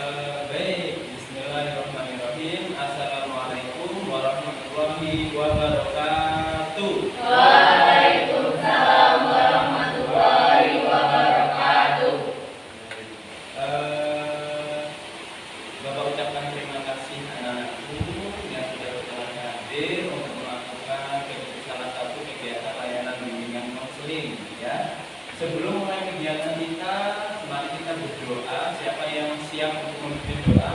Baik, Bismillahirrahmanirrahim. Assalamualaikum warahmatullahi wabarakatuh. Waalaikumsalam warahmatullahi wabarakatuh. Bapak ucapkan terima kasih anak-anakku yang sudah berkenan hadir untuk melakukan salah satu kegiatan layanan bimbingan konseling. Ya, sebelum mulai kegiatan kita, mari kita berdoa. Siapa yang siap untuk memimpin doa?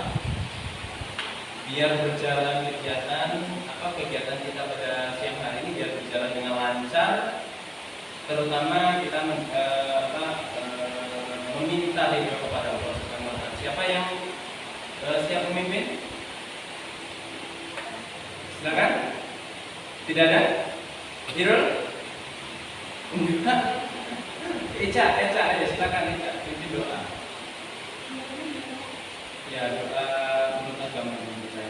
Biar berjalan kegiatan kita pada siang hari ini biar berjalan dengan lancar, terutama kita meminta ridho kepada Allah Subhanahu wa Ta'ala. Siapa yang siap memimpin? Silakan. Tidak ada? Irul? Enggak. Eca aja, silakan Eca, pimpin doa. Ya, doa menurut agama kita.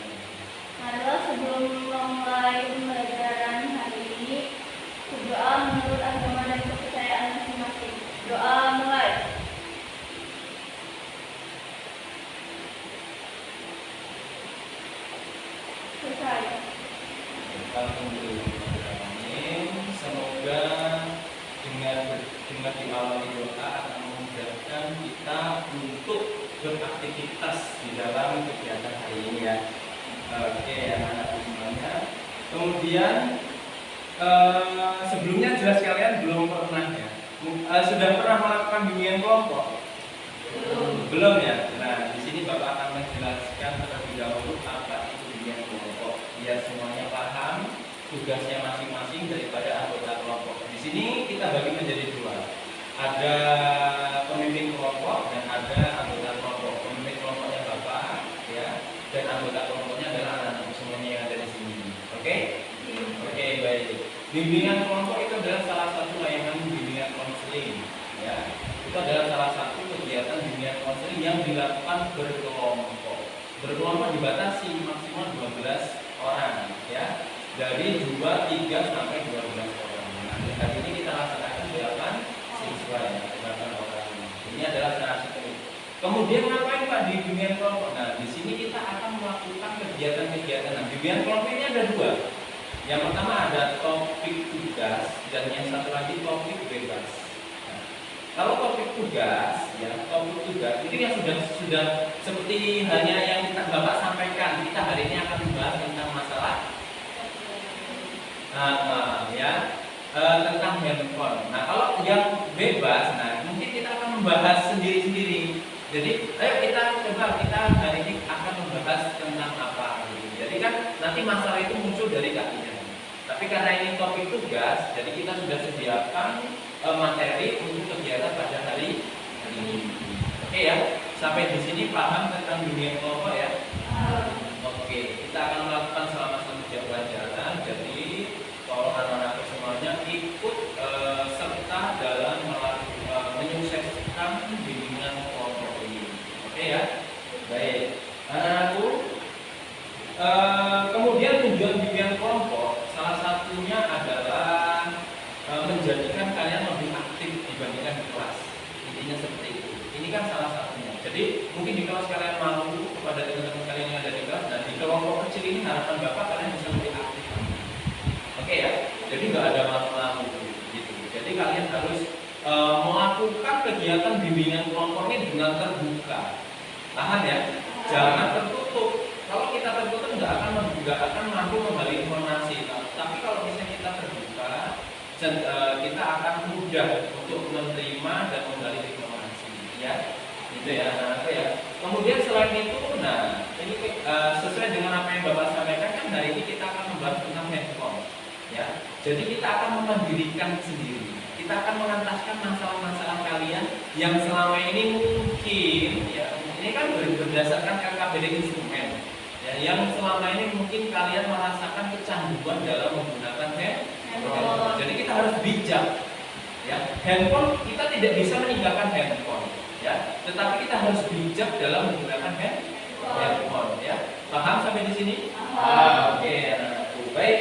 Adalah sebelum memulai pembelajaran hari ini, berdoa menurut agama dan kepercayaan masing-masing. Doa mulai. Selesai. Semoga dengan diawali doa akan memudahkan kita untuk beraktivitas di dalam kegiatan hari ini ya. Oke, anak-anak semuanya. Kemudian sebelumnya jelas kalian belum pernah ya. Sudah pernah melakukan bimbingan kelompok? Belum ya. Nah, di sini Bapak akan menjelaskan terlebih dahulu apa itu bimbingan kelompok. Biar semuanya paham tugasnya masing-masing daripada anggota kelompok. Di sini kita bagi menjadi dua. Ada pemimpin kelompok dan ada anggota kelompok. Pemimpin kelompoknya Bapak, ya, dan anggota kelompoknya adalah anak-anak semuanya yang ada di sini. Oke? Oke, baik. Bimbingan kelompok itu adalah salah satu layanan bimbingan konseling, ya. Itu adalah salah satu kegiatan bimbingan konseling yang dilakukan berkelompok. Berkelompok dibatasi maksimal 12 orang, ya. Dari 3 sampai 12 orang. Nah, hari ini kita laksanakan 8 siswa ya, 8 orang. Ini adalah secara sistematis. Kemudian ngapain Pak di bimbingan kelompok? Nah, di sini kita akan melakukan kegiatan-kegiatan. Nah, bimbingan kelompok ini ada 2. Yang pertama ada topik tugas dan yang satu lagi topik bebas. Nah, kalau topik tugas, ya topik tugas ini yang sudah seperti hanya yang Bapak sampaikan. Kita hari ini akan membahas tentang masalah tentang handphone. Nah, kalau yang bebas, nah mungkin kita akan membahas sendiri-sendiri. Jadi, ayo kita hari ini akan membahas tentang apa. Jadi kan nanti masalah itu muncul dari kalian. Tapi karena ini topik tugas, jadi kita sudah sediakan materi untuk kegiatan pada hari ini. Oke ya, sampai di sini paham tentang dunia kelompok ya. Oke, kita akan melakukan selama 1 jam pelajaran. Jadi kalau anak-anak semuanya ikut serta dalam menyukseskan bimbingan kelompok ini. Oke ya, baik. Anak-anakku, kemudian tujuan bimbingan kelompok salah satunya adalah menjadikan kalian lebih aktif dibandingkan di kelas. Intinya seperti itu. Ini kan salah satunya. Jadi mungkin di kelas kalian malu kepada teman-teman kalian yang ada di kelas, dan di kelompok kecil ini harapan Bapak kalian bisa lebih aktif. Oke ya, jadi nggak ada malu-malu gitu. Jadi kalian harus melakukan kegiatan bimbingan kelompok ini dengan terbuka. Paham ya? Jangan tertutup. Kalau kita tertutup nggak akan mampu menggali informasi. Tapi kalau misalnya kita terbuka, kita akan mudah untuk menerima dan menggali informasi. Ya, gitu ya anak-anak ya. Kemudian selain itu, nah ini sesuai dengan apa yang Bapak sampaikan kan hari ini kita akan membahas tentang handphone. Ya, jadi kita akan memandirikan sendiri. Kita akan mengentaskan masalah-masalah kalian yang selama ini mungkin, ya, ini kan berdasarkan KKBD instrumen. Ya, yang selama ini mungkin kalian merasakan kecanduan dalam menggunakan handphone. Jadi kita harus bijak. Ya, handphone kita tidak bisa meninggalkan handphone. Ya, tetapi kita harus bijak dalam menggunakan handphone. Ya, paham sampai di sini? Oke, anak-anakku. Baik.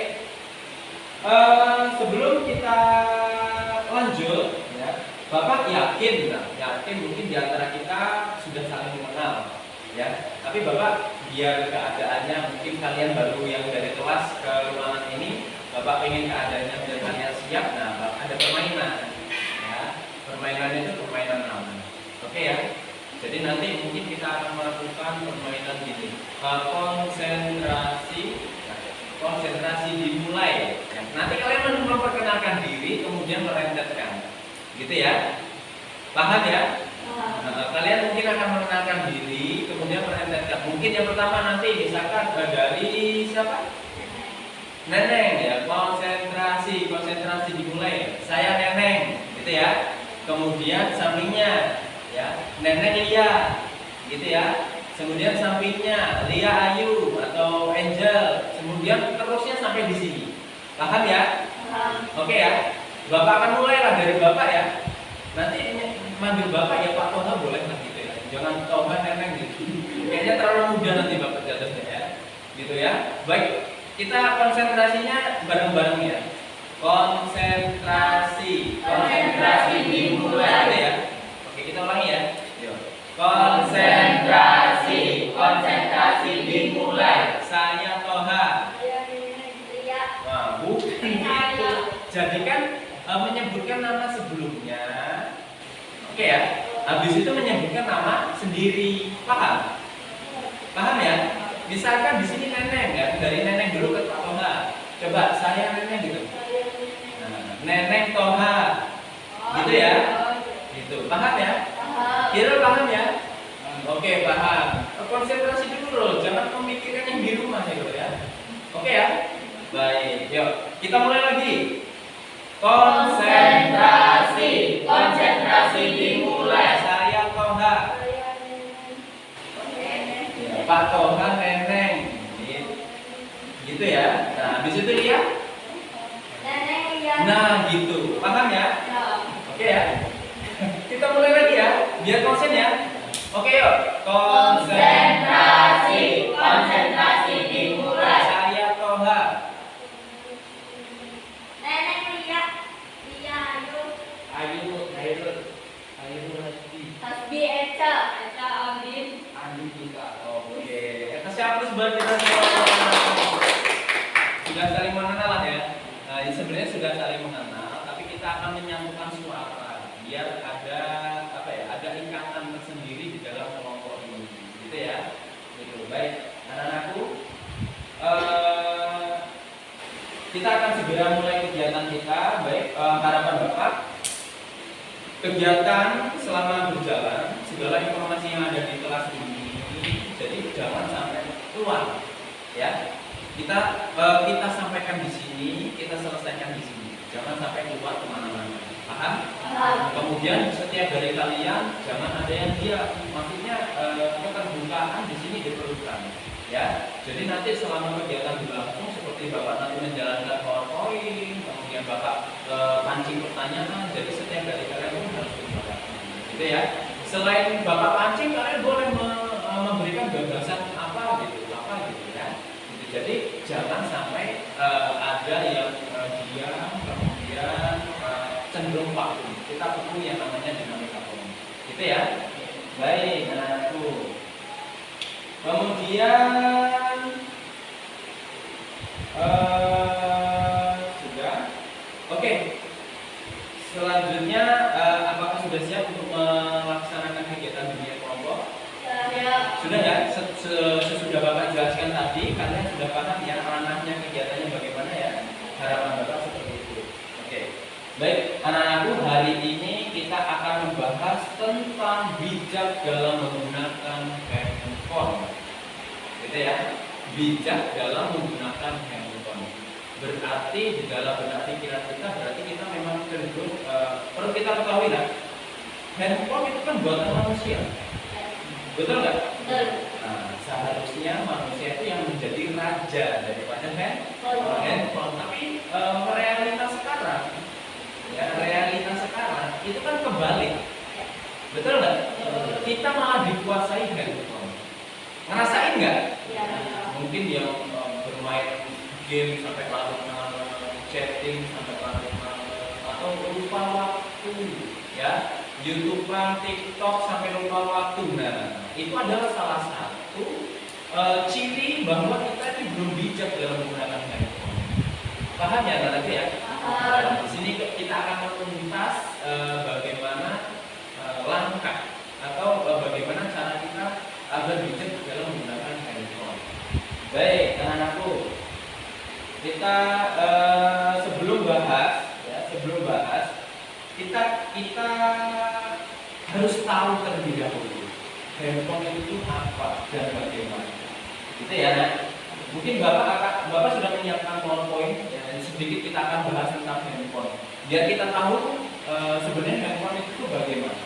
Sebelum kita lanjut, ya, Bapak yakin mungkin di antara kita sudah saling mengenal. ya. Tapi Bapak biar keadaannya mungkin kalian baru yang dari kelas ke ruangan ini, Bapak pengen keadaannya biar kalian siap. Nah, ada permainan, ya. Permainan itu permainan aman. Oke ya. Jadi nanti mungkin kita akan melakukan permainan gini. Konsentrasi dimulai. Ya, nanti kalian memperkenalkan diri, kemudian merentetkan, gitu ya. Paham ya? Nah, kalian mungkin akan mengenalkan diri, kemudian merentetkan. Mungkin yang pertama nanti misalkan dari siapa? Neneng ya. Konsentrasi dimulai. Saya Neneng, gitu ya. Kemudian sampingnya ya, Neneng Lia, gitu ya. Kemudian sampingnya Lia Ayu atau Angel. Kemudian terusnya sampai di sini. Paham ya? Paham. Oke ya. Bapak akan mulailah dari Bapak ya. Nanti manggil Bapak ya Pak Toha boleh lah gitu ya. Jangan Toha Neneng gitu. Kayaknya terlalu muda nanti Bapak jatuhnya ya. Gitu ya. Baik, kita konsentrasinya bareng-bareng ya. Konsentrasi dimulai gitu ya. Oke, kita ulangi ya. Yuk. Konsentrasi dimulai. Saya Toha. Wah, bukan itu. Jadi kan menyebutkan nama sebelumnya. Oke ya. Habis itu menyebutkan nama sendiri. Paham? Paham ya? Misalkan di sini Neneng ya, dari Neneng dulu ke Pak Toha. Coba saya Neneng gitu. Nah, Neneng Toha. Gitu ya. Gitu. Paham ya? Kira paham ya? Oke, paham. Konsentrasi dulu loh, jangan memikirkan yang di rumah gitu ya. Oke ya? Baik, yuk kita mulai lagi. Konsentrasi dimulai. Saya Toha. Ya, Pak Toha Neneng. Gitu ya. Nah, habis itu Lia. Nah, gitu. Paham ya? Oke ya. Kita mulai lagi ya, biar konsen ya. Oke yuk. Konsentrasi dimulai. Saya Toha. Ayu Hasbi Eca Aldin. Andi kita. Oke. Siapa sebenarnya kita semua sudah saling mengenal ya. Nah, ini sebenarnya sudah saling mengenal, tapi kita akan menyambungkan suara biar ada apa ya? Ada ikatan tersendiri di dalam kelompok ini, gitu ya. Gitu. Baik, anak-anakku. Kita akan segera mulai kegiatan kita. Baik, harapan Bapak. Kegiatan selama berjalan, segala informasi yang ada di kelas ini, jadi jangan sampai keluar, ya. Kita sampaikan di sini, kita selesaikan di sini, jangan sampai keluar kemana-mana. Paham? Kemudian setiap dari kalian jangan ada yang diam. Maksudnya keterbukaan di sini diperlukan, ya. Jadi nanti selama kegiatan berlangsung, seperti Bapak nanti menjalankan PowerPoint, kemudian Bapak pancing pertanyaan, jadi setiap dari kalian pun harus berbicara, gitu ya. Selain Bapak pancing, kalian boleh memberikan gagasan apa gitu ya. Gitu. Jadi jangan sampai ada yang diam, kemudian cenderung vakum. Kita perlu yang namanya dinamika vakum, gitu ya. Baik, anakku. Kemudian sudah. Oke. Selanjutnya apakah sudah siap untuk melaksanakan kegiatan dunia kelompok? Sudah ya? Sesudah Bapak jelaskan tadi, kalian sudah paham ya ranahnya kegiatannya bagaimana ya? Harapan Bapak seperti itu. Oke. Baik, anak-anakku, hari ini kita akan membahas tentang bijak dalam menggunakan handphone. Gitu ya. Bijak dalam menggunakan handphone. Berarti di dalam benak pikiran kita berarti kita memang cenderung perlu kita ketahui lah. Handphone itu kan buatan manusia. Betul nggak? Betul. Nah, seharusnya manusia itu yang menjadi raja daripada handphone. Tapi realitas sekarang, ya realitas sekarang itu kan kebalik. Betul nggak? Kita malah dikuasai handphone. Ngerasain nggak? Ya. Mungkin yang bermain game sampai larut malam, chatting sampai larut malam, atau lupa waktu, ya, YouTubean, TikTok sampai lupa waktu. Nah, itu adalah salah satu ciri bahwa kita ini belum bijak dalam menggunakan handphone. Paham ya anak-anak ya? Paham. Di sini kita akan menuntas bagaimana langkah atau bagaimana cara kita agar bijak dalam menggunakan handphone. Baik, anak-anakku, kita sebelum bahas, kita harus tahu terlebih dahulu handphone itu apa dan bagaimana. Gitu ya, Nak. Mungkin Bapak sudah menyiapkan PowerPoint, ya, dan sedikit kita akan bahas tentang handphone. Biar kita tahu sebenarnya handphone itu bagaimana.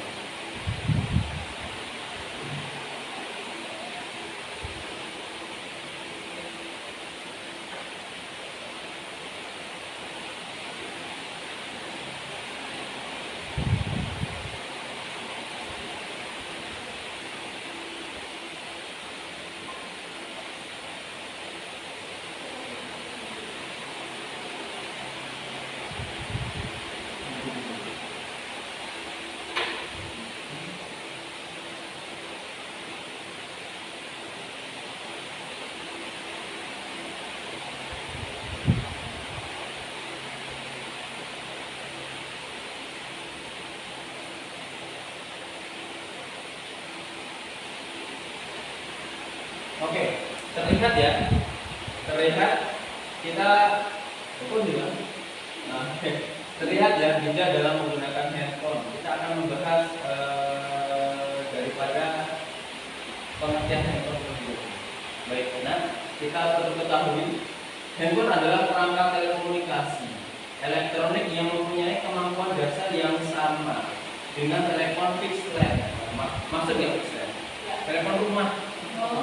Oke, terlihat ya, kita terlihat ya bijak dalam menggunakan handphone. Kita akan membahas daripada pengertian handphone tersebut. Baik, nah kita perlu ketahui handphone adalah perangkat telekomunikasi elektronik yang mempunyai kemampuan dasar yang sama dengan telepon fixed line. Maksudnya fixed line, telepon rumah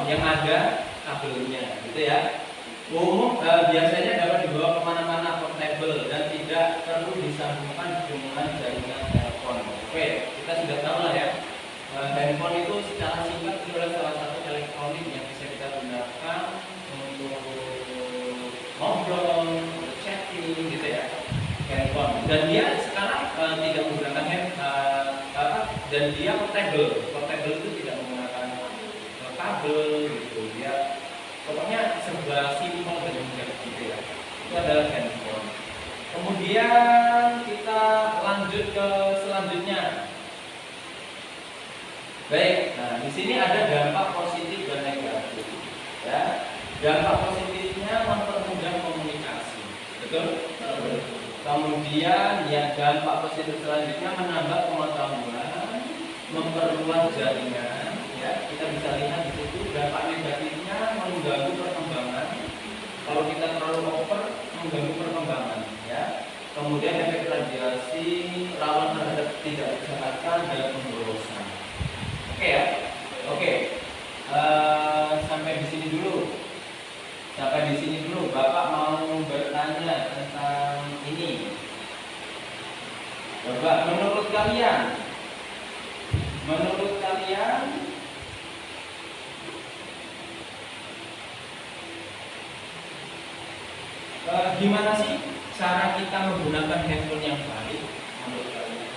yang ada kabelnya, gitu ya. Umum biasanya dapat dibawa kemana-mana, portable, dan tidak perlu disambungkan dengan jaringan telepon. Oke, kita sudah tahu lah ya. Handphone itu secara singkat adalah salah satu elektronik yang bisa kita gunakan untuk ngobrol, chatting, gitu ya. Handphone. Dan dia sekarang tidak menggunakan dan dia portable. Portable itu tidak menggunakan kabel gitu ya, pokoknya serba simpel dan mudah gitu ya. Itu adalah handphone. Kemudian kita lanjut ke selanjutnya. Baik, nah di sini ada dampak positif dan negatif ya. Dampak positifnya mempermudah komunikasi, betul? Kemudian ya dampak positif selanjutnya menambah pengetahuan, memperluas jaringan. Ya, kita bisa lihat di situ dampak negatifnya mengganggu perkembangan. Kalau kita terlalu over, mengganggu perkembangan. Ya. Kemudian efek radiasi rawan terhadap tidak kesehatan dan pemborosan. Oke ya, oke. Sampai di sini dulu. Bapak mau bertanya tentang ini. Bapak, menurut kalian, gimana sih cara kita menggunakan handphone yang baik menurut kalian?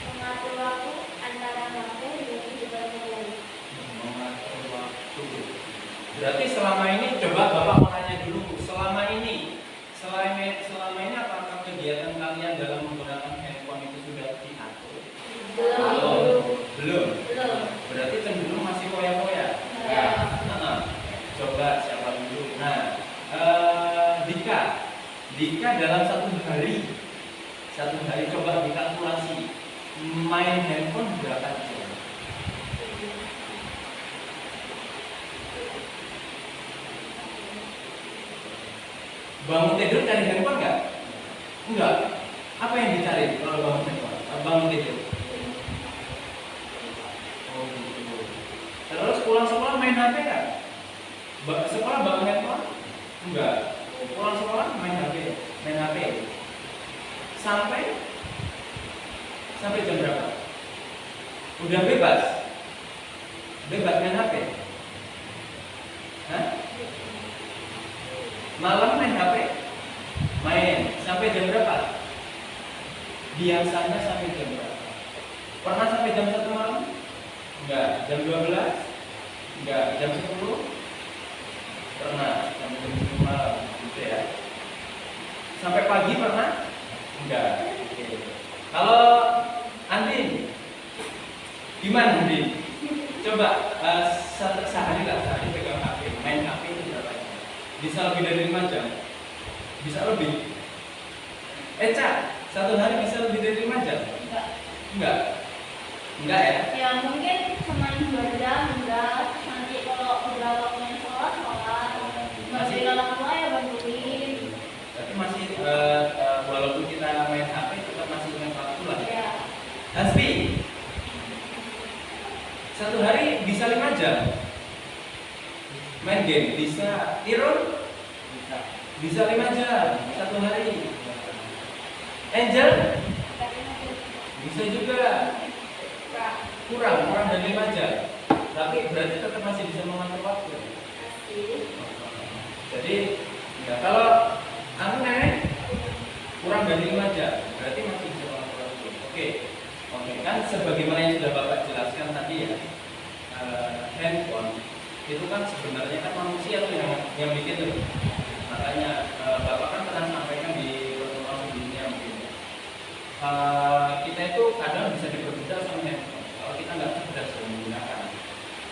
Mengatur waktu antara waktu dan dibagi lagi. Mengatur waktu. Berarti selama ini coba Bapak mau tanya dulu, selama ini apakah kegiatan kalian dalam menggunakan handphone itu sudah diatur? Belum. Berarti cenderung masih koya-koya. Ya. Coba siapa dulu? Nah, Dika dalam satu hari coba dikalkulasi main handphone berapa jam? Bangun tidur cari handphone nggak? Enggak. Apa yang dicari kalau bangun handphone? Bangun tidur. Oh gitu. Terus pulang sekolah main HP nggak? Sekolah bangun handphone? Enggak. Pulang sekolah main HP. Sampai jam berapa? Udah bebas main HP? Hah? Malam main HP? Main. Sampai jam berapa? Biasanya sampai jam berapa? Pernah sampai jam 1 malam? Enggak. Jam 12? Enggak. Jam 10? Pernah. Sampai jam 10 malam gitu ya. Sampai pagi pernah? Enggak. Oke. Kalau Andin, gimana Andin? Coba sehari pegang HP, main HP itu berapa jam? Bisa lebih dari 5 jam? Bisa lebih? Eca, satu hari bisa lebih dari 5 jam? Enggak. Enggak? Enggak ya? Ya mungkin cuma 2 jam, enggak. Nanti kalau udah waktunya sholat, masih orang tua ya bantuin. Tapi masih walaupun kita main HP tetap masih ingat waktu lah. Ya. Hasbi, satu hari bisa 5 jam main game, bisa. Irun bisa 5 jam satu hari. Angel bisa juga, kurang dari 5 jam, tapi berarti tetap masih bisa mengatur waktu. Jadi ya, kalau aku nenek kurang dari 5 jam berarti masih bisa mengatur waktu. Oke, kan sebagaimana yang sudah Bapak jelaskan tadi ya, handphone itu kan sebenarnya kan manusia tuh yang bikin tuh. Makanya Bapak kan pernah sampaikan di pertemuan sebelumnya mungkin. Kita itu kadang bisa diperbudak sama handphone kalau kita nggak cerdas menggunakan,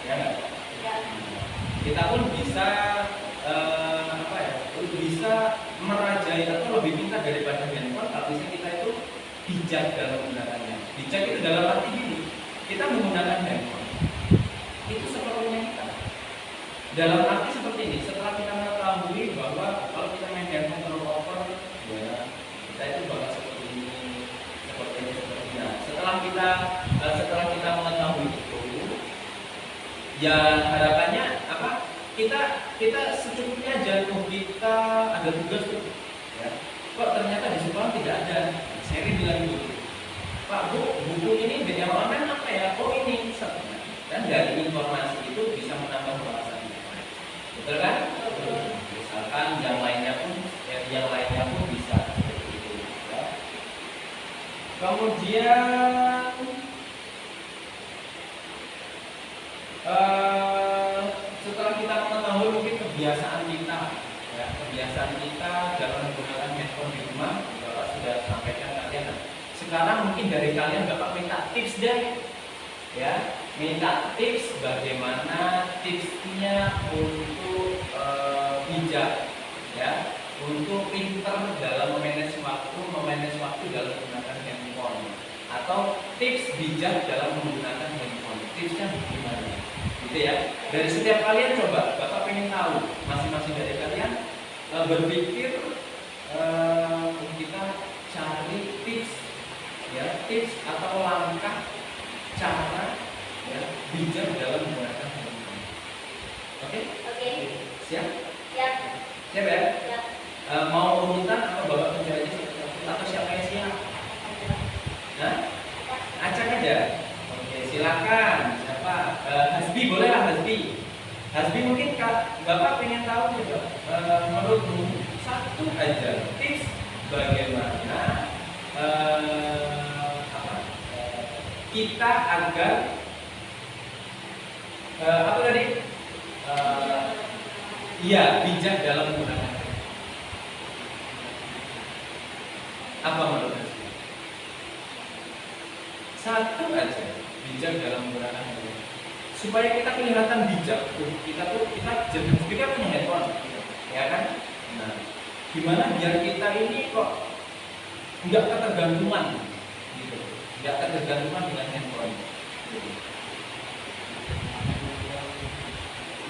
ya nggak? Ya. Kita pun bisa bisa merajai atau lebih pintar daripada handphone kalau bisa kita itu bijak dalam menggunakannya. Bijak itu dalam arti gini, kita menggunakan handphone itu seperlunya kita. Dalam arti seperti ini, setelah kita mengetahui bahwa kalau kita main handphone terlalu over, ya kita itu bakal seperti ini. Setelah kita mengetahui itu, ya harapannya apa? Kita secukupnya aja. Kita ada tugas tuh, ya. Kok ternyata di sekolah tidak ada? Seri bilang gitu. Pak Bu, buku ini yang online apa ya? Oh ini. Dan dari informasi itu bisa menambah wawasan. Betul kan? Misalkan yang lainnya pun bisa seperti itu. Ya. Kemudian setelah kita mengetahui mungkin kebiasaan kita dalam menggunakan handphone di rumah, Bapak sudah sampaikan kalian. Sekarang mungkin dari kalian Bapak minta tips deh, ya, minta tips bagaimana tipsnya untuk bijak, ya, untuk pintar dalam memanage waktu dalam menggunakan handphone, atau tips bijak dalam menggunakan handphone. Tipsnya bagaimana? Gitu ya. Dari setiap kalian coba, Bapak pengen tahu masing-masing dari kalian berpikir kita cari tips, ya, tips atau langkah cara, ya, bijak dalam menggunakan handphone. Oke? Oke. Siap? Siap. Siap ya? Siap. Mau urutan atau Bapak kerja aja atau siapa yang siap? Nah, acak aja. Oke, silakan. Siapa? Hasbi, boleh lah Hasbi. Hasbi mungkin Bapak pengen tahu juga. Menurutmu satu aja tips bagaimana kita agar apa tadi? Iya, bijak dalam menggunakan. Apa menurut Anda? Satu aja bijak dalam menggunakan handphone. Supaya kita kelihatan bijak, kita jadi kita punya handphone, ya kan? Nah, gimana biar kita ini kok nggak ketergantungan, gitu, nggak ketergantungan dengan handphone.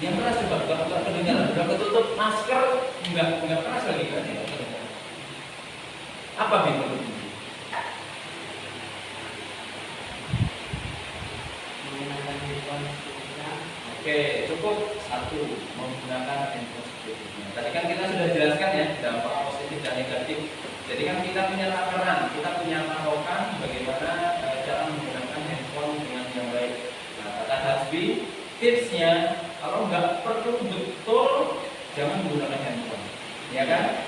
Yang keras coba, nggak kedengaran, udah ketutup masker, nggak keras lagi kan? Apa menurut ini? Oke, cukup satu menggunakan handphone secukupnya. Tadi kan kita sudah jelaskan ya dampak positif dan negatif. Jadi kan kita punya takaran, kita punya patokan bagaimana cara menggunakan handphone dengan yang baik. Nah, kata Hasbi, tipsnya kalau nggak perlu betul jangan menggunakan handphone, ya kan?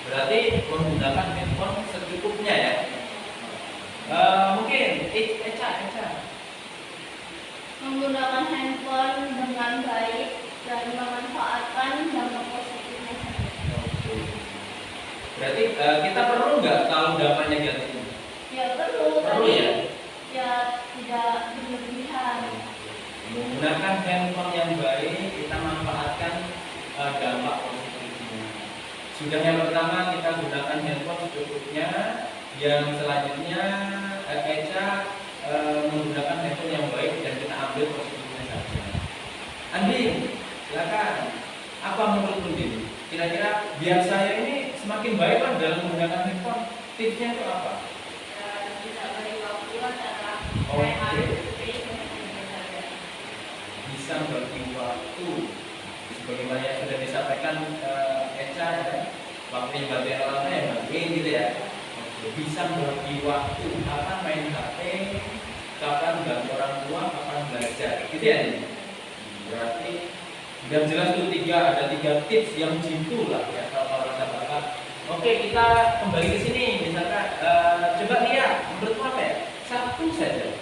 Berarti menggunakan handphone secukupnya ya. Mungkin Eca. menggunakan handphone dengan baik dan memanfaatkan dampak positifnya saja. Oke. Berarti kita perlu nggak tahu dampak negatifnya? Ya perlu, Perlu tapi ya? ya tidak berlebihan. Menggunakan handphone yang baik, kita manfaatkan dampak positifnya. Sudah yang pertama kita gunakan handphone secukupnya. Yang selanjutnya Eca menggunakan handphone yang baik dan kita ambil positifnya saja. Andi, silakan. Apa menurut Andi? Kira-kira biar saya ini semakin baik kan dalam menggunakan handphone? Tipsnya itu apa? Bisa beri waktu antara Oke. Bisa bagi waktu. Sebagaimana yang sudah disampaikan Eca ya, waktunya bagi orang yang bagi gitu ya. Bisa bagi waktu, kapan main HP, kapan bantu orang tua, kapan belajar, gitu ya nih. Berarti sudah jelas tuh ada tiga tips yang jitu lah ya kalau orang katakan. Oke, kita kembali ke sini, misalkan coba lihat menurut apa ya? Satu saja.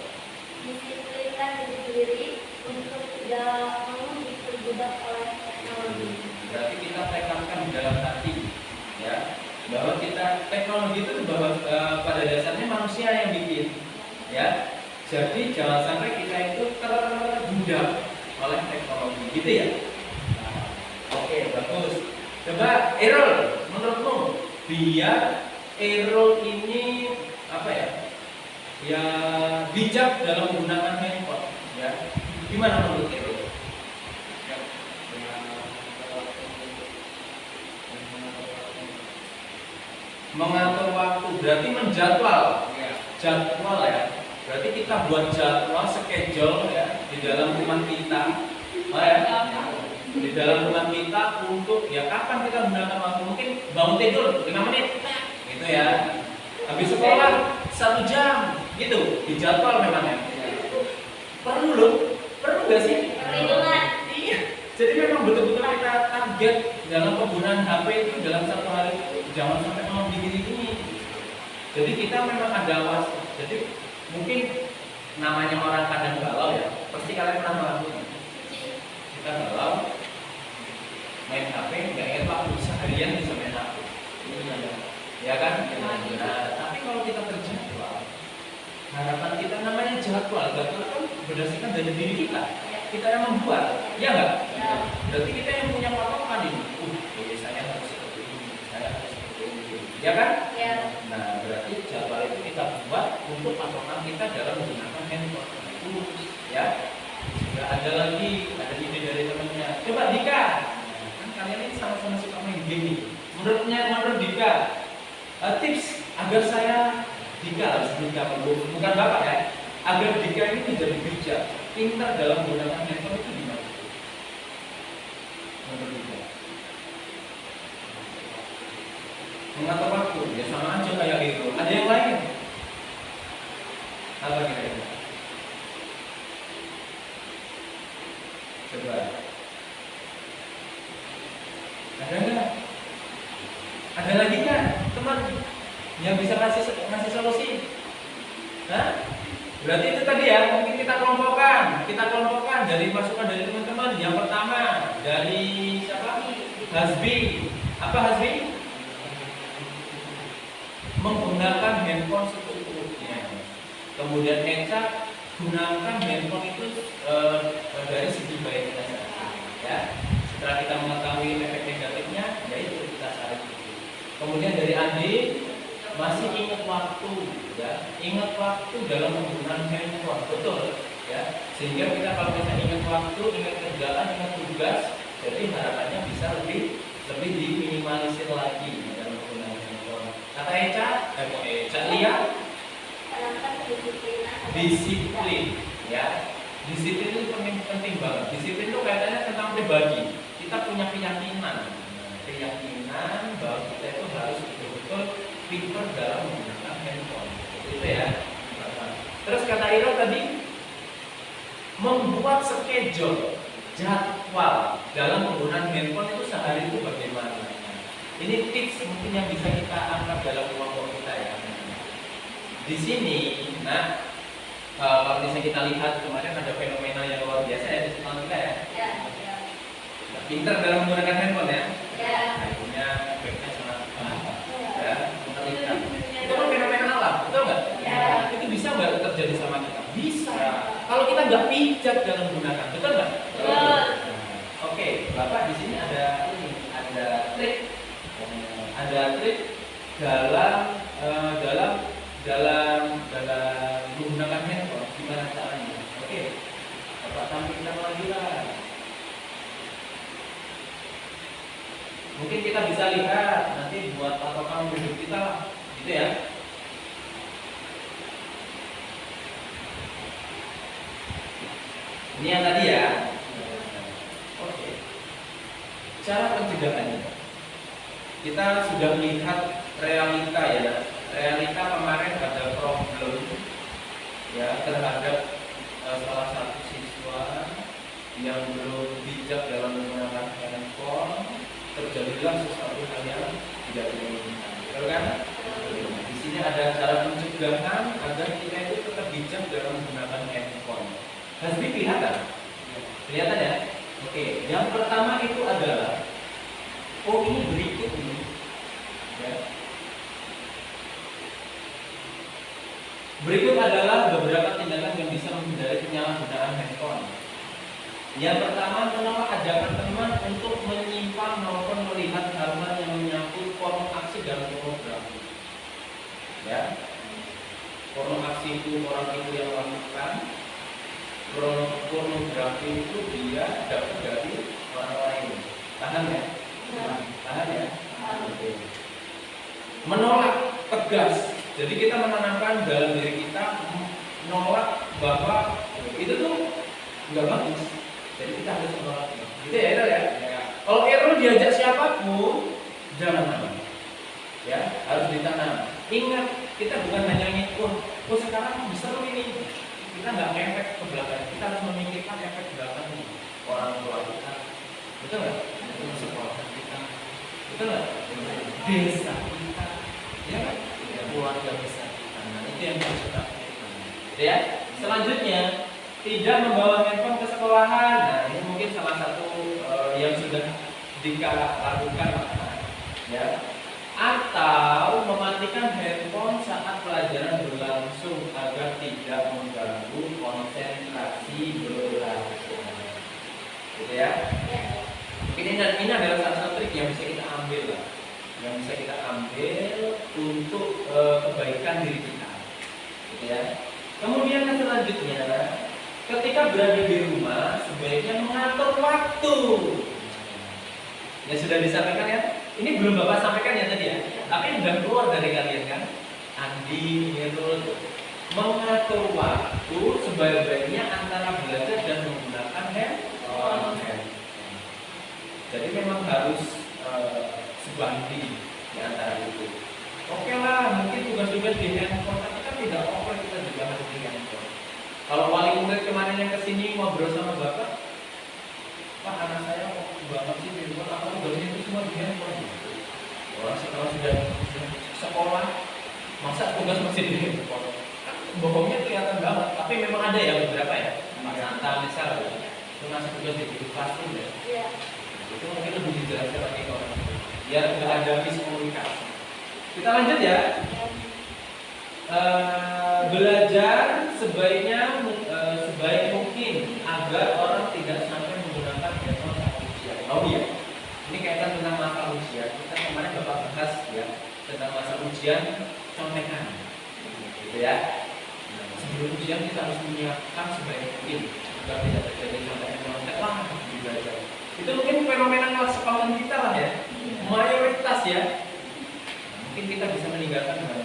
Disiplinkan diri sendiri untuk tidak mau diperbudak oleh teknologi. Berarti kita tekankan di dalam hati, ya, bahwa kita teknologi itu bahwa pada dasarnya manusia yang bikin, ya. Jadi jangan sampai kita itu terbudak oleh teknologi, gitu ya. Nah, oke, bagus. Coba Errol, menurutmu biar Errol ini apa ya? Ya bijak dalam menggunakan handphone, ya. Gimana menurut Errol? Mengatur waktu berarti menjadwal, jadwal ya. Berarti kita buat jadwal schedule ya di dalam rumah kita, ya. Di dalam rumah kita untuk ya kapan kita menggunakan waktu, mungkin bangun tidur 5 menit, gitu ya. Habis sekolah 1 jam, gitu. Dijadwal memang ya. Perlu loh, perlu nggak sih? Perlindungan. Iya. Jadi memang betul-betul kita target dalam penggunaan HP itu dalam satu hari jangan sampai mau begini-gini. Jadi kita memang ada awas. Jadi mungkin namanya orang kadang galau ya. Pasti kalian pernah ngalamin. Kita galau, main HP, nggak ingat waktu seharian bisa main HP. Ya kan? Nah, tapi kalau kita berjadwal, harapan kita namanya jadwal kan berdasarkan dari diri kita. Kita yang membuat, ya nggak? Ya. Berarti kita yang punya patokan ini. Saya harus seperti ini, saya harus seperti ini, ya kan? Ya. Nah, berarti jadwal itu kita buat untuk patokan kita dalam menggunakan handphone. Itu, ya. Sudah ada lagi, ada ide dari temannya. Coba Dika, kan kalian ini sama-sama suka main game. Menurut Dika, tips agar saya Dika harus Dika bukan bapak ya, agar Dika ini menjadi bijak, pintar dalam menggunakan handphone itu gimana? Menurut Dika, mengatur waktu, ya sama aja kayak itu. Ada yang lain? Apa kira-kira? Coba. Ada nggak? Ada lagi nggak teman yang bisa ngasih solusi? Hah? Berarti itu tadi ya, mungkin kita kelompokkan dari masukan dari teman-teman. Yang pertama dari siapa? Hasbi. Apa Hasbi? Menggunakan handphone secukupnya. Kemudian Eca, gunakan handphone itu dari segi baiknya saja. Ya. Setelah kita mengetahui efek negatifnya, yaitu kita saring itu. Kemudian dari Andi, masih ingat waktu, ya, ingat waktu dalam menggunakan handphone, betul, ya. Sehingga kita kalau kita ingat waktu, ingat kerjaan, ingat tugas, jadi harapannya bisa lebih diminimalisir lagi dalam menggunakan handphone. Kata Eca, lihat disiplin, ya. Disiplin itu penting banget. Disiplin itu kaitannya tentang pribadi. Kita punya keyakinan bahwa kita itu harus betul-betul pintar dalam menggunakan handphone. Itu ya. Terus kata Iro tadi membuat schedule, jadwal dalam penggunaan handphone itu sehari itu bagaimana? Ini tips mungkin yang bisa kita angkat dalam kelompok kita ya. Di sini, nah Kalau misalnya kita lihat kemarin ada fenomena yang luar biasa ya di sekolah kita ya. Ya. Pinter dalam menggunakan handphone ya. Ya. Punya efeknya sangat ya, mengerikan. Itu kan fenomena alam, betul nggak? Ya. Itu bisa nggak terjadi sama kita? Bisa. Kalau kita nggak bijak dalam menggunakan, betul nggak? Betul. Oke, Bapak di sini ada trik, dalam menggunakan handphone. Gimana caranya? Oke, Bapak tampilkan lagi lah. Mungkin kita bisa lihat nanti buat patokan hidup kita, gitu ya. Ini yang tadi ya. Oke. Cara pencegahannya. Kita sudah melihat realita ya. Realita kemarin ada problem ya terhadap salah satu siswa yang belum bijak dalam menggunakan handphone. Terjadilah sesuatu hal yang tidak diinginkan, betul kan? Di sini ada cara pencegahan agar kita itu tetap bijak dalam menggunakan handphone. Hasbi kelihatan? Kelihatan ya? Oke, yang pertama itu adalah ini berikut ini. Ya. Berikut adalah beberapa tindakan yang bisa menghindari penyalahgunaan handphone. Yang pertama, menolak ajakan teman untuk menyimpan maupun melihat hal-hal yang menyangkut pornografi dan pornografi. Ya, pornografi itu orang itu yang lakukan, pornografi itu dia dapat dari orang lain. Tahan ya? Tahan ya? Oke. Menolak tegas. Jadi kita menanamkan dalam diri kita menolak bahwa itu tuh nggak bagus. Jadi kita harus menolaknya. Gitu ya, itu ya. Kalau Errol diajak siapapun, jangan mau. Ya, harus ditanam. Ingat, kita bukan hanya ngikut. Sekarang bisa loh ini. Kita nggak ngefek ke belakang. Kita harus memikirkan efek belakang nih. Orang tua kita, betul nggak? Sekolah kita, betul nggak? Desa kita, ya kan? Keluarga besar kita. Nah, itu yang harus kita pikirkan. Ya. Selanjutnya, tidak membawa handphone ke sekolahan. Nah, ini mungkin salah satu yang sudah dilakukan, ya. Atau mematikan handphone saat pelajaran berlangsung agar tidak mengganggu konsentrasi belajar. Gitu ya. Mungkin ini adalah salah satu trik yang bisa kita ambil lah, yang bisa kita ambil untuk kebaikan diri kita. Gitu ya. Kemudian yang selanjutnya, ketika berada di rumah, sebaiknya mengatur waktu. Ya sudah disampaikan ya. Ini belum Bapak sampaikan ya tadi ya. Tapi sudah keluar dari kalian kan. Andi, Nirul, mengatur waktu sebaik-baiknya antara belajar dan menggunakan handphone. Jadi memang harus sebanding di antara itu. Oke lah, mungkin tugas-tugas di handphone, tapi kan tidak oke kita juga harus di handphone. Kalau wali murid kemarin yang kesini ngobrol sama Bapak, Pak, anak saya kok banget sih di rumah, apa tugasnya itu semua di handphone? Orang setelah sudah sekolah, masa tugas masih di handphone? Kan bohongnya kelihatan banget, tapi memang ada ya beberapa ya, Pak Santa misal, itu masih tugas di classroom ya. Itu mungkin lebih dijelaskan lagi ke orang itu, biar nggak ada miskomunikasi. Kita lanjut ya. Belajar sebaiknya sebaik mungkin agar orang tidak sampai menggunakan handphone saat ujian. Oh iya, ini kaitan tentang masa ujian. Kita kemarin Bapak bahas ya tentang masa ujian contekan, gitu ya. Sebelum ujian kita harus menyiapkan sebaik mungkin agar tidak terjadi contekan lah di belajar. Itu mungkin fenomena kelas sekolah kita lah ya, mayoritas ya. Mungkin kita bisa meninggalkan dengan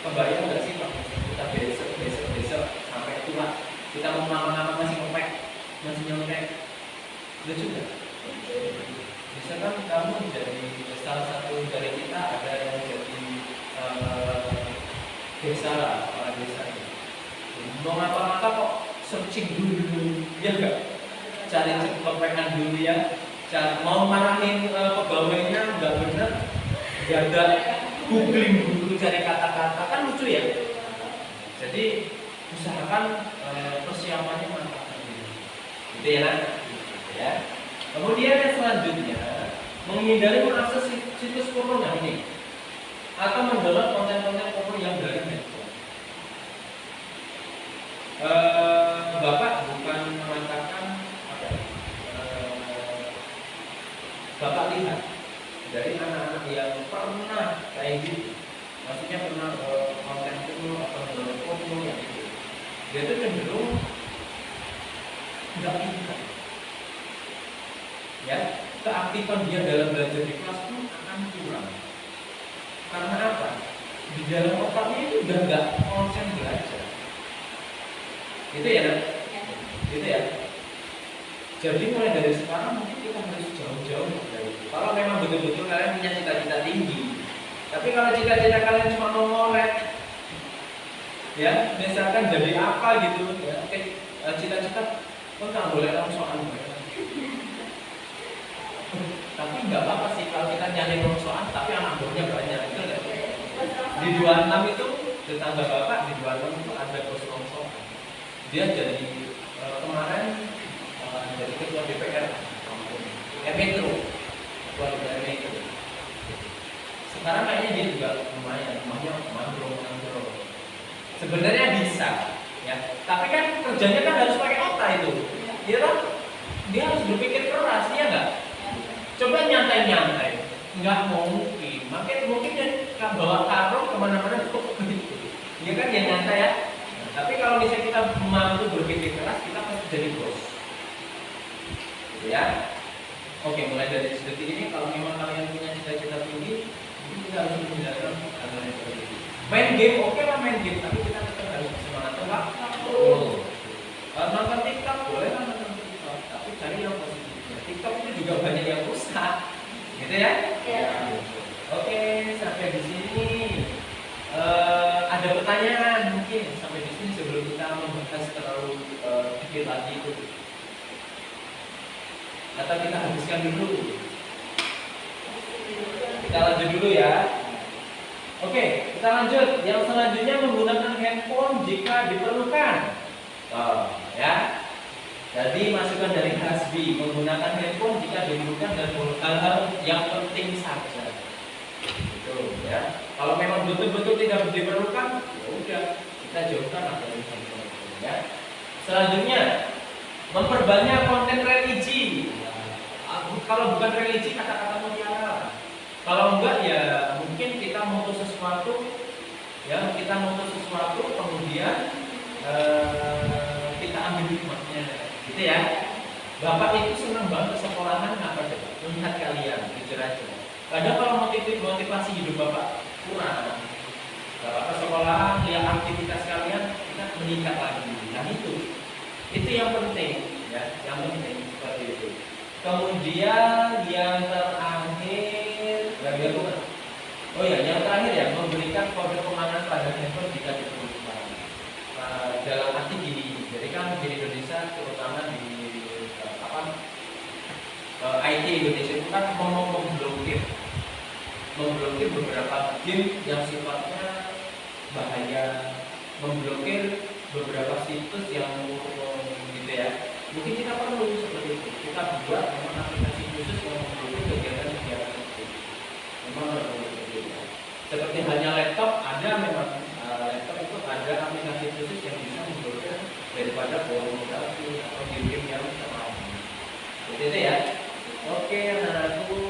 kebayang nggak sih Pak, kita besok sampai tua kita mau ngapa-ngapa masih ngepek, masih nyontek, lucu nggak? Misalkan kamu jadi salah satu dari kita ada yang jadi desa lah, orang desa ini mau ngapa-ngapa kok searching dulu, ya nggak? Cari kepekan dulu ya, mau marahin pegawainya nggak benar, nggak ada googling dulu cari kata-kata, kan lucu ya. Jadi usahakan persiapannya mantap dulu. Gitu ya, Nak? Ya. Kemudian yang selanjutnya, menghindari mengakses situs porno ini atau mendownload konten-konten porno yang dari handphone. Bapak bukan mengatakan apa ya, Bapak lihat dari anak-anak yang pernah kayak gitu, maksudnya pernah konten porno atau mendownload porno yang itu, dia itu cenderung nggak pintar. Ya, keaktifan dia dalam belajar di kelas pun akan kurang. Karena apa? Di dalam otaknya itu udah nggak konsen belajar. Gitu ya, Nak? Gitu ya. Jadi mulai dari sekarang mungkin kita harus jauh-jauh dari itu. Kalau memang betul-betul kalian punya cita-cita tinggi, tapi kalau cita-cita kalian cuma mau ngorek, ya, misalkan jadi apa gitu, ya, oke, cita-cita, nggak boleh rongsokan. Tapi nggak apa-apa sih kalau kita nyari rongsokan, tapi anak buahnya banyak, itu nggak? Di 26 itu tetangga bapak di 26 itu ada bos rongsokan. Dia jadi kemarin jadi ketua DPR Metro, ketua DPR Metro. Sekarang kayaknya dia juga lumayan, rumahnya mandro. Sebenarnya bisa, ya. Tapi kan kerjanya kan harus pakai otak itu, ya kan? Dia harus berpikir keras, ya nggak? Coba nyantai-nyantai, nggak mungkin. Mungkin dia bawa karung kemana-mana kok begitu. Ya kan yang nyantai ya. Tapi kalau misalnya kita mampu berpikir keras, kita pasti jadi bos. Ya, oke, mulai dari detik ini kalau memang kalian punya cita-cita tinggi, kita harus menjalankan hal-hal yang seperti itu. Main game, oke lah main game, tapi kita tetap harus semangat terbang. Nonton TikTok boleh lah nonton TikTok, tapi cari yang positif. TikTok itu juga banyak yang rusak, gitu ya? Ya. Oke, sampai di sini ada pertanyaan mungkin sampai di sini sebelum kita membahas terlalu dikit lagi itu. Atau kita habiskan dulu. Kita lanjut dulu ya. Oke, kita lanjut. Yang selanjutnya menggunakan handphone jika diperlukan. Ya. Jadi masukan dari Hasbi, menggunakan handphone jika diperlukan dan hal-hal yang penting saja. Gitu ya. Kalau memang betul-betul tidak diperlukan, ya udah kita jauhkan dari handphone ya. Selanjutnya, memperbanyak konten religi. Kalau bukan religi kata-kata mutiara. Kalau enggak ya mungkin kita moto sesuatu, ya kita moto sesuatu kemudian kita ambil hikmahnya, gitu ya. Bapak itu senang banget ke sekolahan apa coba? Melihat kalian, jujur aja. Kadang kalau motivasi hidup bapak kurang, bapak ke sekolahan, lihat aktivitas kalian, kita meningkat lagi. Nah itu yang penting, ya, yang penting seperti itu. Kemudian yang terakhir, yang terakhir ya, memberikan kode keamanan pada handphone jika diperlukan. Dalam arti gini, jadi kan di Indonesia terutama di IT Indonesia itu kan mau memblokir beberapa game yang sifatnya bahaya, memblokir beberapa situs yang gitu ya. Mungkin kita perlu seperti itu. Kita buat memang aplikasi khusus yang memblokir kegiatan-kegiatan itu. Memang perlu seperti itu. Seperti halnya laptop, ada memang laptop itu ada aplikasi khusus yang bisa memblokir daripada pornografi atau game-game yang terlarang. Seperti itu ya. Oke, anak-anakku,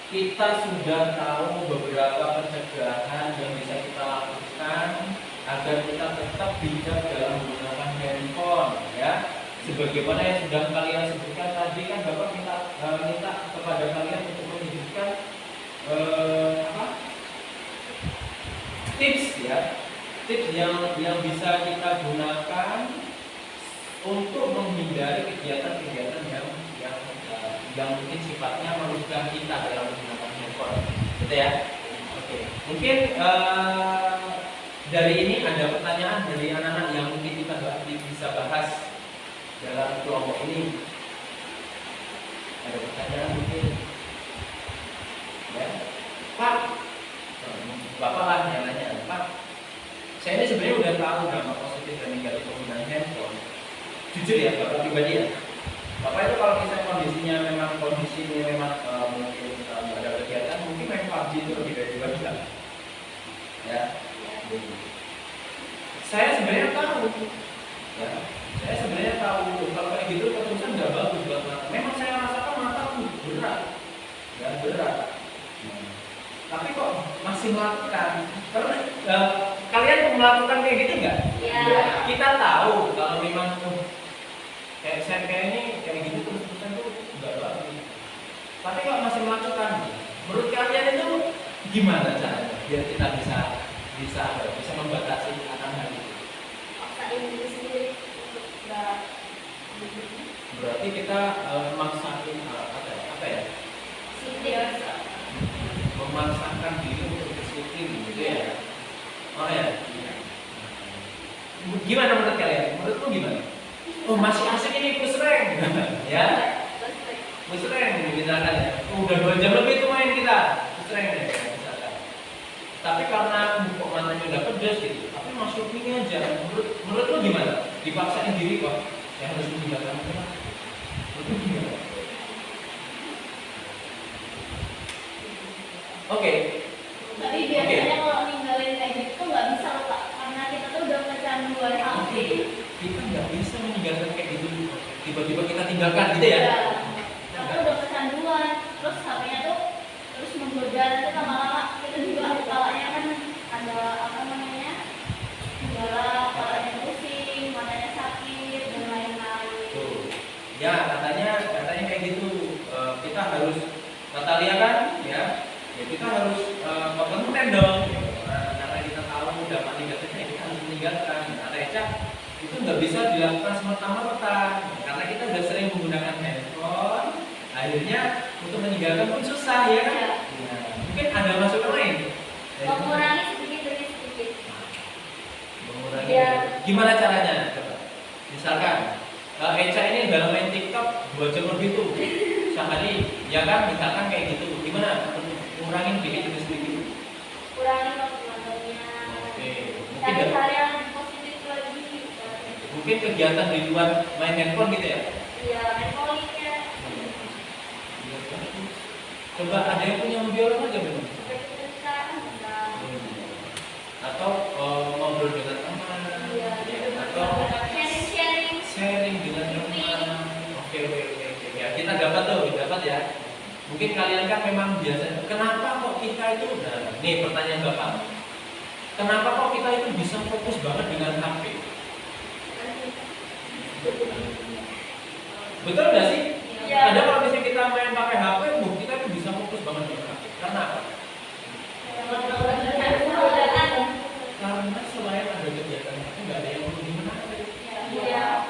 kita sudah tahu beberapa pencegahan yang bisa kita lakukan agar kita tetap bijak dalam menggunakan handphone, ya. Sebagaimana yang sudah kalian sebutkan tadi kan Bapak minta kepada kalian untuk menyebutkan tips ya, tips yang bisa kita gunakan untuk menghindari kegiatan-kegiatan yang mungkin sifatnya merugikan kita dalam menggunakan handphone, gitu ya. Oke, mungkin dari ini ada pertanyaan dari anak-anak yang mungkin kita bisa bahas dalam kelompok ini. Ada pertanyaan mungkin, ya, Pak, Bapak lah yang nanya, Pak, Saya ini sebenarnya udah tahu dampak positif dan negatif penggunaan handphone. Jujur ya, Bapak pribadi ya. Bapak itu kalau misalnya kondisinya memang mungkin nggak ada kegiatan, mungkin main PUBG itu lebih dari 2 jam. Ya. Saya sebenarnya tahu. Ya. Saya sebenarnya tahu kalau kayak gitu keterusan nggak bagus buat mata. Memang saya rasakan mataku berat, ya berat. Tapi kok masih melakukan? Karena kalian melakukan kayak gitu nggak? Iya. Kita tahu kalau memang kayak saya kayak ini kayak gitu terus-terusan tuh nggak bagus. Tapi kok masih melakukan? Menurut kalian itu gimana caranya biar kita bisa membatasi akan hal itu? Paksain diri sendiri untuk nggak. Berarti kita memaksakan apa ya? Dewasa. Memaksakan diri untuk disiplin gitu ya. Oh ya. Gimana menurut kalian? Menurutmu gimana? Oh masih asik ini pusreng. Ya. Pusreng misalkan ya. Udah 2 jam lebih tuh main kita. Pusreng ya misalkan. Tapi karena kok matanya udah pedas gitu. Tapi masuk ini aja. Menurutmu gimana? Dipaksain diri kok. Yang harus ditinggalkan. Menurutmu gimana? Oke. Tapi biasanya kalau ninggalin kayak gitu nggak bisa loh Pak, karena kita tuh udah kecanduan HP. Kita nggak bisa meninggalkan kayak gitu. Tiba-tiba kita tinggalkan gitu ya? Kita udah kecanduan, terus HP-nya tuh terus menggoda, nanti lama-lama kita juga kepalanya kan ada apa namanya, kepalanya pusing, matanya sakit dan lain-lain. Tuh. Ya katanya kayak gitu. Kita harus kata Lia kan, ya kita harus konten dong. Karena kita tahu dampak negatifnya kita harus meninggalkan. Kata Eca itu nggak bisa dilakukan semerta-merta karena kita udah sering menggunakan handphone. Akhirnya untuk meninggalkan pun susah ya kan? Ya, mungkin ada masukan lain. Mengurangi sedikit demi sedikit. Mengurangi. Ya. Gimana caranya? Coba. Misalkan Eca ini dalam main TikTok 2 jam lebih tuh sehari, ya kan? Misalkan kayak gitu. Gimana? Kurangin dikit demi sedikit. Kurangi waktu nontonnya. Oke. Cari hal yang positif lagi. Mungkin kegiatan di luar main handphone gitu ya? Iya, main poliknya. Coba ada yang punya mobil aja belum? Atau ngobrol dengan teman? Iya. Atau sharing dengan teman? Oke. Ya, kita dapat ya. Mungkin kalian kan memang biasa. Kenapa kok kita itu? Nah, nih pertanyaan Bapak. Kenapa kok kita itu bisa fokus banget dengan HP? Betul nggak sih? Iya. Ada kalau misalnya kita main pakai HP, kita itu bisa fokus banget dengan HP. Karena apa? Karena selain ada kegiatan HP, nggak ada yang lebih menarik. Iya.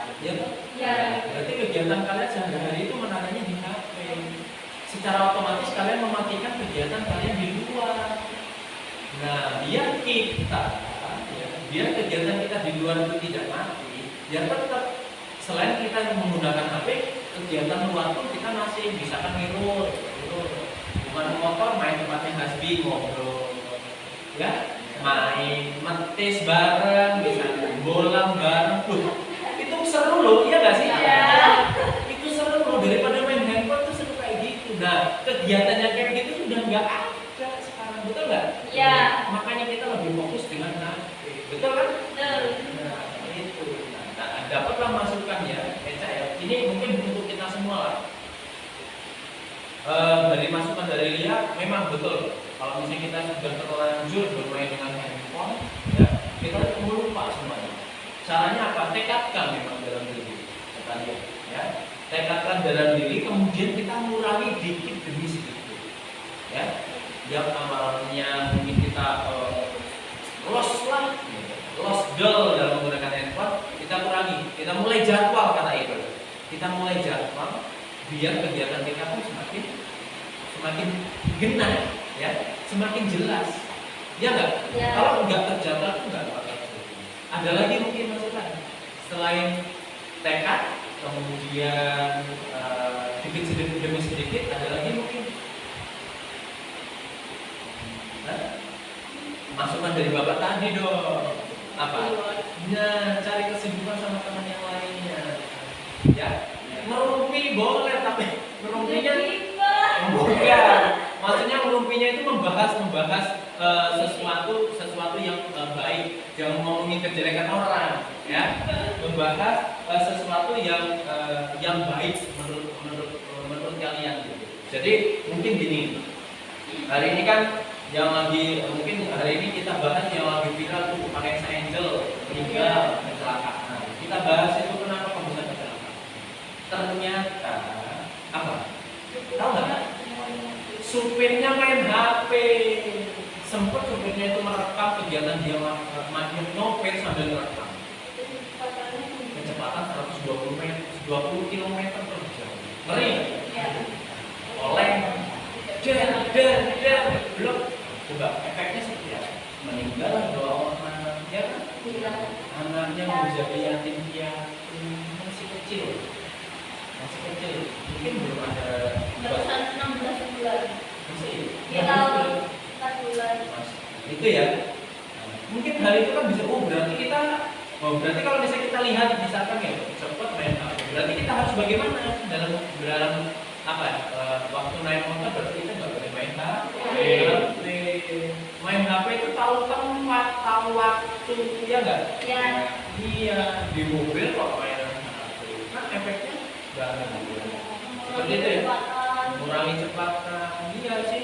Ya, berarti kegiatan kalian sehari-hari itu menariknya di HP. Secara otomatis kalian mematikan kegiatan kalian di luar. Nah, biar kegiatan kita di luar itu tidak mati, biar tetap selain kita menggunakan HP, kegiatan luar pun kita masih misalkan ngerul, bukan motor main tempatnya hasbi ngobrol, ya main metis bareng, misalnya bolang bareng, itu seru loh, iya nggak sih? Iya. Itu seru loh daripada main handphone tuh seru kayak gitu. Nah, kegiatannya kayak gitu sudah nggak ada sekarang, betul nggak? Iya. Makanya kita lebih fokus dengan HP, betul kan? Betul. Nah, itu. Nah, dapatlah masukan ya, Eca ya. Ini mungkin untuk kita semua lah. Dari masukan dari Lia, memang betul. Kalau misalnya kita sudah terlanjur bermain dengan handphone, ya kita lupa semuanya. Caranya apa? Tekadkan memang dalam diri, kata Lia. Ya, tekadkan dalam diri, kemudian kita mengurangi dikit demi sedikit. Ya, yang awalnya mungkin kita lost goal dalam menggunakan handphone, kita kurangi. Kita mulai jadwal kata itu. Kita mulai jadwal biar kegiatan kita pun semakin genah, ya, semakin jelas. Ya nggak? Ya. Kalau nggak terjadwal itu nggak bakal. Ada lagi mungkin masukan selain tekad, kemudian sedikit demi sedikit, ada lagi mungkin masukan dari Bapak tadi dong. apa? Nah, cari kesibukan sama teman yang lainnya. Ya, ngerumpi boleh, tapi ngerumpinya bukan. Maksudnya ngerumpinya itu membahas sesuatu yang baik, jangan ngomongin kejelekan orang, ya. Membahas sesuatu yang baik menurut kalian. Gitu. Jadi mungkin gini, hari ini kan yang lagi mungkin hari ini kita bahas yang lagi viral tuh Vanessa Angel meninggal kecelakaan. Kita bahas itu kenapa kok bisa kecelakaan. Ternyata apa? Tahu nggak? Supirnya main HP. Sempat supirnya itu merekam kegiatan dia makin nyopir sambil merekam. Kecepatan 120 km per jam. Ngeri. Oleh dan belum. Coba efeknya seperti apa? Meninggal 2 orang, ya kan? Anaknya menjadi yatim piatu, masih kecil, mungkin belum ada. Barusan 16 bulan. Masih. Dia tahun 4 bulan. Itu ya. Mungkin hal itu kan bisa. Berarti kalau misalnya kita lihat misalkan ya cepat main HP, berarti kita harus bagaimana dalam apa? Waktu naik motor berarti kita nggak boleh main HP. Main HP itu tahu tempat, tahu waktu, ya nggak? Ya. Iya, di mobil kok main HP. Kan efeknya banget. Seperti itu ya. Mengurangi kecepatan. Iya sih.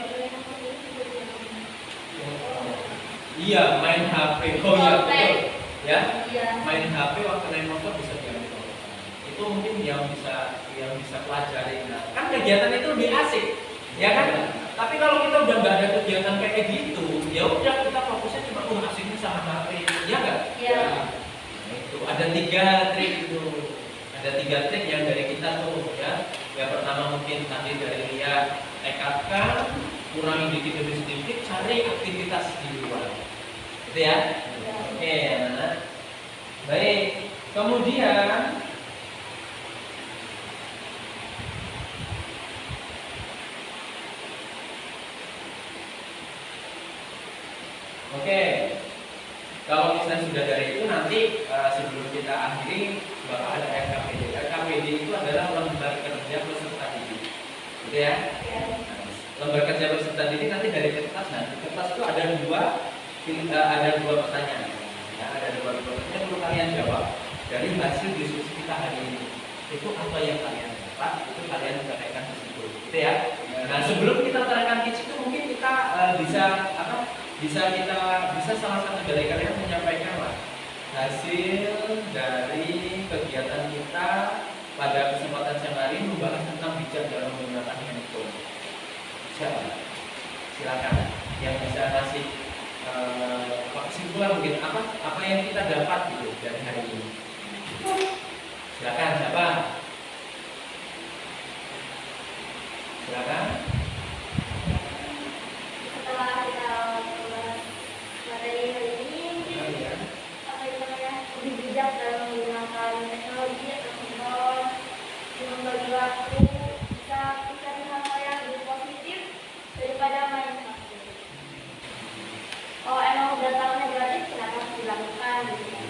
Iya, main HP. Oh iya betul. Ya. Main HP waktu naik motor bisa diambil. Itu mungkin yang bisa pelajari. Nah, kan kegiatan itu lebih asik, ya kan? Tapi kalau kita udah nggak ada kegiatan kayak gitu, ya udah kita fokusnya cuma asiknya sama HP, ya nggak? Iya. Nah, itu ada 3 trik itu. Ada 3 trik yang dari kita tuh, ya. Yang pertama mungkin tadi dari Lia, tekadkan, kurangi dikit demi sedikit, cari aktivitas di luar. Gitu ya? Oke, nah. Baik. Kemudian kalau misalnya sudah dari itu nanti sebelum kita akhiri bakal ada RKPD. RKPD itu adalah lembar kerja peserta didik, gitu ya? Lembar kerja peserta didik nanti dari kertas. Nah, di kertas itu ada dua pertanyaan. Ya, ada dua pertanyaan yang perlu kalian jawab dari hasil diskusi kita hari ini. Itu apa yang kalian dapat? Itu kalian sampaikan di situ, gitu ya? Nah, sebelum kita terangkan tips itu mungkin kita bisa salah satu dari kalian menyampaikan lah hasil dari kegiatan kita pada kesempatan siang hari membahas tentang bijak dalam menggunakan handphone. Siapa? Silakan yang bisa ngasih kesimpulan mungkin apa yang kita dapat gitu dari hari ini. Silakan siapa? Silakan. Setelah kita bahas materi hari ini, mungkin lebih bijak dalam menggunakan teknologi atau handphone, membagi waktu, bisa cari hal-hal yang lebih positif daripada main HP. Kalau emang udah tahunya gratis, kenapa harus dilakukan gitu ya?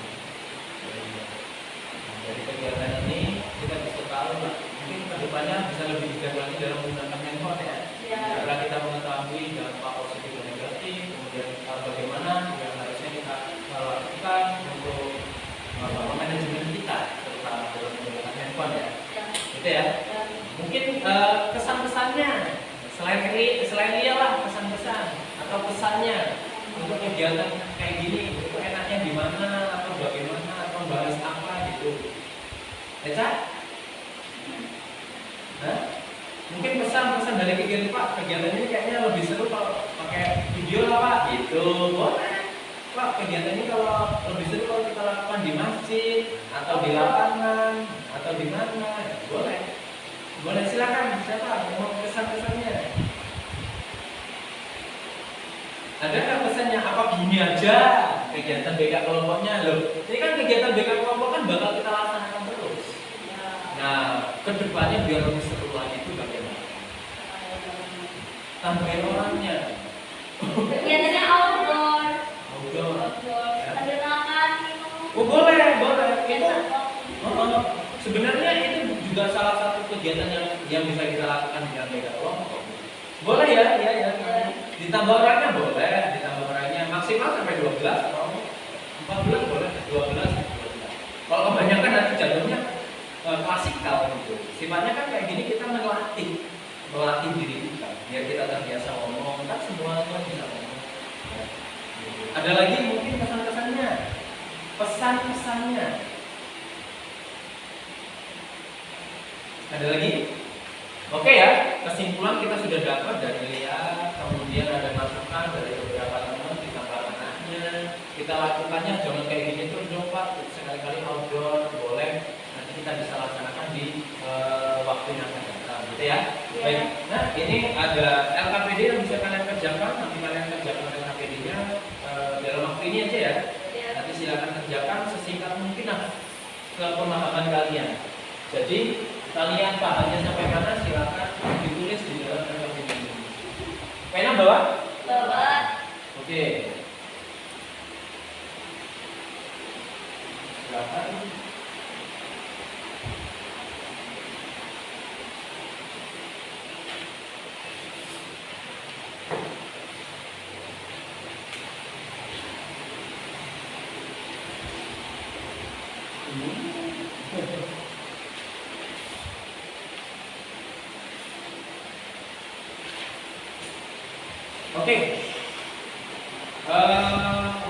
Dari kegiatan ini kita bisa tahu lah, mungkin kedepannya bisa lebih bijak lagi dalam menggunakan handphone ya. Karena kita mengetahui dampak positif dan negatif, kemudian bagaimana yang harusnya kita lakukan untuk manajemen kita terutama dalam menggunakan handphone ya. Gitu ya. Mungkin kesan-pesannya selain iyalah pesan-pesan atau pesannya untuk kegiatan kayak gini itu enaknya di mana atau bagaimana atau bahas apa gitu. Eca? Mungkin pesan-pesan dari kegiatan ini kayaknya lebih seru kalau pakai video lah Pak gitu. Boleh Pak, kegiatan ini kalau lebih seru kalau kita lakukan di masjid atau di lapangan atau di mana ya, boleh silakan siapa yang mau pesan-pesannya. Ada nggak pesannya apa gini aja kegiatan BK kelompoknya loh. Ini kan kegiatan BK kelompok kan bakal kita laksanakan terus. Nah, kedepannya biar lebih seru lagi itu bagaimana? Tambahin orangnya. Kegiatannya outdoor. Ya. Sambil makan, Sebenarnya itu juga salah satu kegiatan yang bisa kita lakukan dengan beda kelompok. Boleh ya. Ditambah orangnya boleh, ditambah orangnya maksimal sampai 12 atau 14 boleh, 12. Kalau kebanyakan nanti jatuhnya klasikal gitu. Sifatnya kan kayak gini, kita melatih diri kita biar kita terbiasa ngomong, kan semua bisa ngomong. Ada lagi mungkin pesan-pesannya. Ada lagi? Oke ya, kesimpulan kita sudah dapat dari Lia, kemudian ada masukan dari beberapa teman, ditambah anaknya. Kita lakukannya jangan kayak gini terus dong Pak, sekali-kali outdoor boleh, nanti kita bisa laksanakan di waktu yang akan datang, gitu ya. Baik, nah ini ada LKPD yang bisa kalian kerjakan, nanti kalian kerjakan LKPD-nya dalam waktu ini aja ya. Nanti silakan kerjakan sesingkat mungkin ke pemahaman kalian. Jadi kalian pahamnya sampai mana silakan ditulis di dalam LKPD ini. Pena bawa? Bawa. Oke. Silakan. Oke.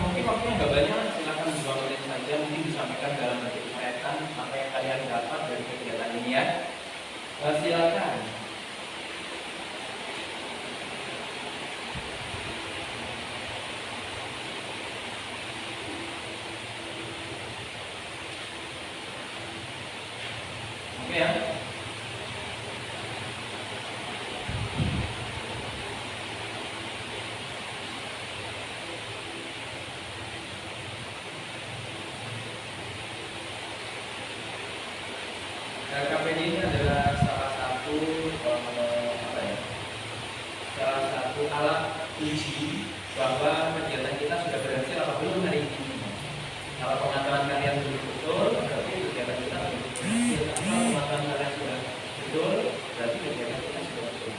Mungkin waktunya nggak banyak, silakan 2 menit saja, mungkin disampaikan dalam bentuk uraian apa yang kalian dapat dari kegiatan ini ya. Silakan. Oke ya. LKPD ini adalah salah satu salah satu alat uji bahwa kegiatan kita sudah berhasil apa belum hari ini. Kalau pengetahuan kalian betul, berarti kegiatan kita berhasil. Kalau pengetahuan kalian sudah betul, berarti kegiatan kita sudah berhasil.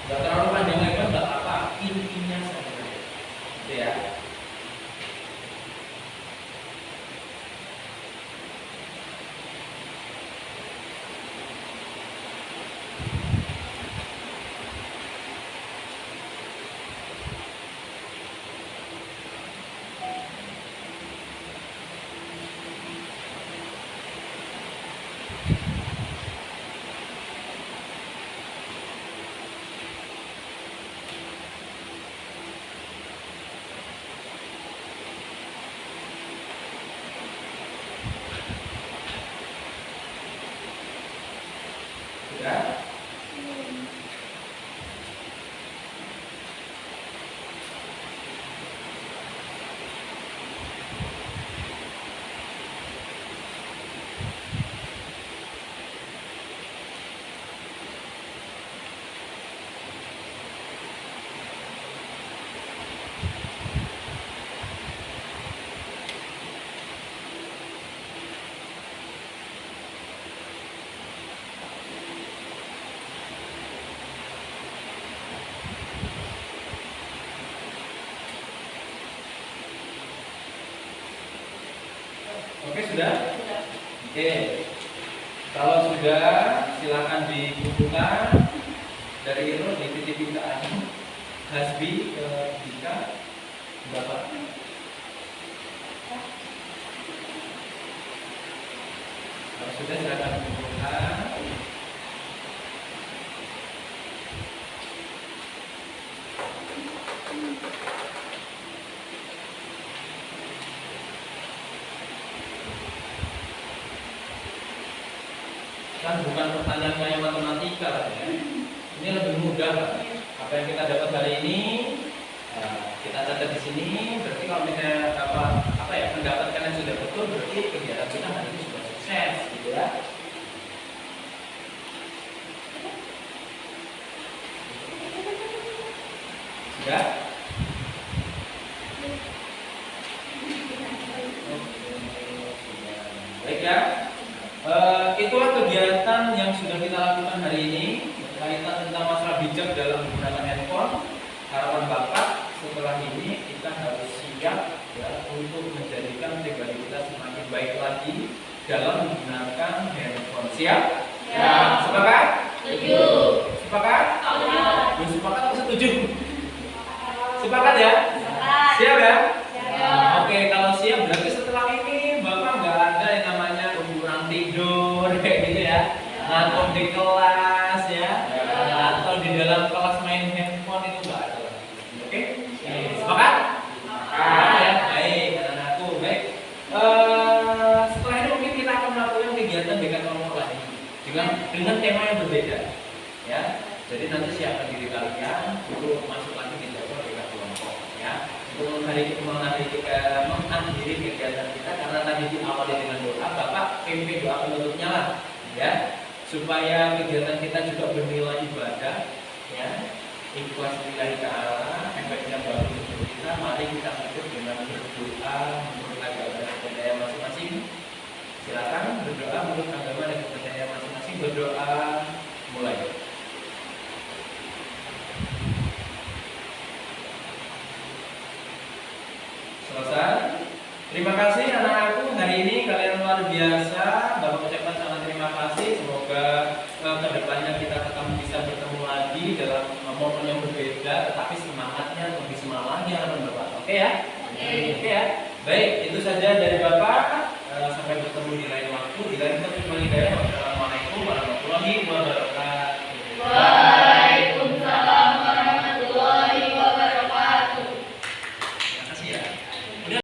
Gak terlalu panjang lebar, gak apa-apa, intinya saja. Gitu ya. Sudah? Oke, sudah? Oke. Kalau sudah, silakan dikumpulkan dari itu dititipin ke Ani, Hasbi ke Dika, Bapak. Kalau sudah, silakan dikumpulkan. Kan bukan pertanyaan kayak matematika ya. Ini lebih mudah lah. Apa yang kita dapat hari ini kita catat di sini. Berarti kalau misalnya apa ya pendapat kalian sudah betul, berarti kegiatan kita hari ini sudah sukses gitu ya. Sudah? sudah kita lakukan hari ini berkaitan tentang masalah bijak dalam menggunakan handphone. Harapan Bapak setelah ini kita harus siap ya untuk menjadikan pribadi kita semakin baik lagi dalam menggunakan handphone. Siap? Ya. Sepakat? Setuju. Sepakat? Sepakat. Belum sepakat atau setuju? Sepakat ya? Sepakat. Siap ya? Siap. Oke, kalau siap berarti setelah ini Bapak nggak ada yang namanya kurang tidur kayak gitu ya, ngantuk di kelas ya, atau di dalam kelas main handphone itu nggak ada lagi. Oke? Sepakat? Sepakat ya? Baik, anak-anakku. Baik. Setelah ini mungkin kita akan melakukan kegiatan dengan kelompok lain dengan tema yang berbeda ya. Jadi nanti siapkan diri kalian untuk masuk lagi di jadwal dengan kelompok ya. Untuk mengakhiri kegiatan kita karena tadi diawali dengan doa, Bapak pimpin doa penutupnya lah ya, supaya kegiatan kita juga bernilai ibadah ya, ikhlas lillahi ta'ala, efeknya bagus untuk kita. Mari kita tutup dengan berdoa menurut agama dan budaya masing-masing. Silakan berdoa menurut agama dan budaya masing-masing. Berdoa mulai. Selesai. Terima kasih anak-anakku, hari ini kalian luar biasa. Bapak ucapkan sangat terima kasih. Semoga kedepannya kita tetap bisa bertemu lagi dalam momen yang berbeda, tetapi semangatnya lebih semangat lagi harapan Bapak. Oke ya? Oke ya. Baik, itu saja dari Bapak. Sampai bertemu di lain waktu. Di lain waktu. Assalamualaikum warahmatullahi wabarakatuh.